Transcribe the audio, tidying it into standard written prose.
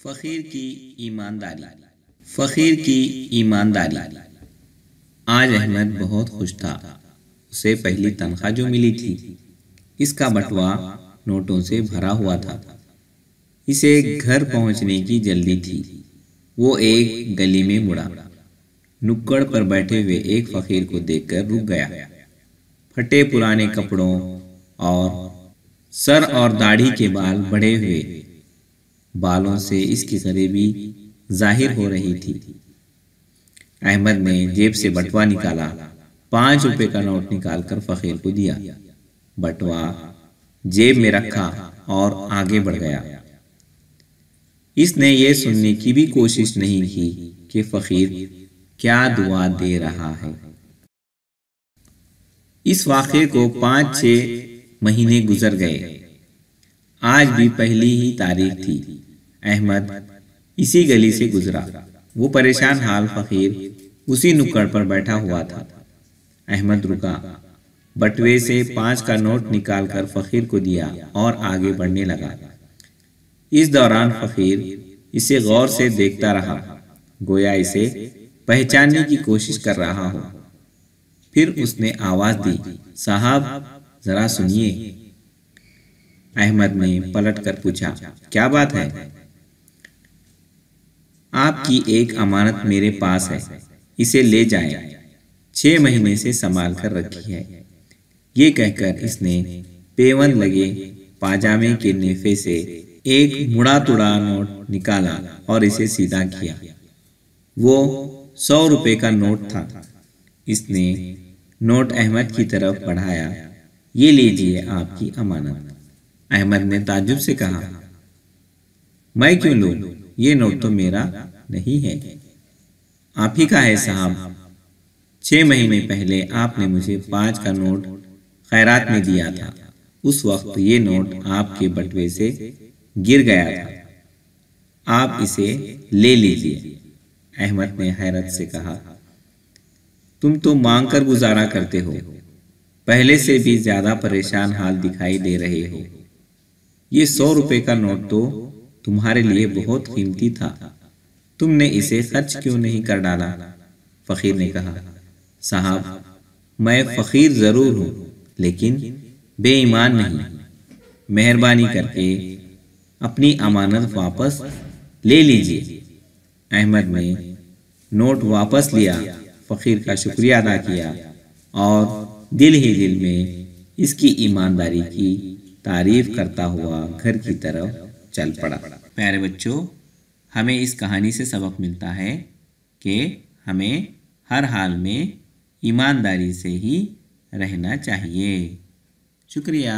فقیر کی ایمانداری۔ فقیر کی ایمانداری۔ آج احمد بہت خوش تھا۔ اسے پہلی تنخواہ جو ملی تھی اس کا بٹوا نوٹوں سے بھرا ہوا تھا۔ اسے گھر پہنچنے کی جلدی تھی۔ وہ ایک گلی میں مڑا، نکڑ پر بیٹھے ہوئے ایک فقیر کو دیکھ کر رک گیا۔ پھٹے پرانے کپڑوں اور سر اور داڑھی کے بال بڑھے ہوئے، بالوں سے اس کی غریبی ظاہر ہو رہی تھی۔ احمد نے جیب سے بٹوا نکالا، 5 روپے کا نوٹ نکال کر فقیر کو دیا۔ بٹوا جیب میں رکھا اور آگے بڑھ گیا۔ اس نے یہ سننے کی بھی کوشش نہیں کی کہ فقیر کیا دعا دے رہا ہے۔ اس واقعے کو 5-6 مہینے گزر گئے۔ آج بھی پہلی ہی تاریخ تھی۔ احمد اسی گلی سے گزرا۔ وہ پریشان حال فقیر اسی نکڑ پر بیٹھا ہوا تھا۔ احمد رکا، بٹوے سے 5 کا نوٹ نکال کر فقیر کو دیا اور آگے بڑھنے لگا۔ اس دوران فقیر اسے غور سے دیکھتا رہا، گویا اسے پہچاننے کی کوشش کر رہا ہو۔ پھر اس نے آواز دی، صاحب ذرا سنیے۔ احمد نے پلٹ کر پوچھا، کیا بات ہے؟ آپ کی ایک امانت میرے پاس ہے، اسے لے جائیں، 6 مہینے سے سنبھال کر رکھی ہے۔ یہ کہہ کر اس نے پیون لگے پاجامے کے نیفے سے ایک مڑا توڑا نوٹ نکالا اور اسے سیدھا کیا۔ وہ 100 روپے کا نوٹ تھا۔ اس نے نوٹ احمد کی طرف بڑھایا، یہ لیجئے آپ کی امانت۔ احمد نے تعجب سے کہا، میں کیوں لوں؟ یہ نوٹ تو میرا نہیں ہے۔ آپ ہی کا ہے صاحب۔ 6 مہینے پہلے آپ نے مجھے 5 کا نوٹ خیرات میں دیا تھا۔ اس وقت یہ نوٹ آپ کے بٹوے سے گر گیا تھا، آپ اسے لے لیجئے۔ احمد نے حیرت سے کہا، تم تو مانگ کر گزارا کرتے ہو، پہلے سے بھی زیادہ پریشان حال دکھائی دے رہے ہو۔ یہ 100 روپے کا نوٹ تو تمہارے لیے بہت قیمتی تھا، تم نے اسے خرچ کیوں نہیں کر ڈالا؟ فقیر نے کہا، صاحب میں فقیر ضرور ہوں لیکن بے ایمان نہیں، مہربانی کر کے اپنی امانت واپس لے لیجئے۔ احمد نے نوٹ واپس لیا، فقیر کا شکریہ ادا کیا اور دل ہی دل میں اس کی ایمانداری کی تعریف کرتا ہوا گھر کی طرف چل پڑا۔ پیارے بچوں، ہمیں اس کہانی سے سبق ملتا ہے کہ ہمیں ہر حال میں ایمانداری سے ہی رہنا چاہیے۔ شکریہ۔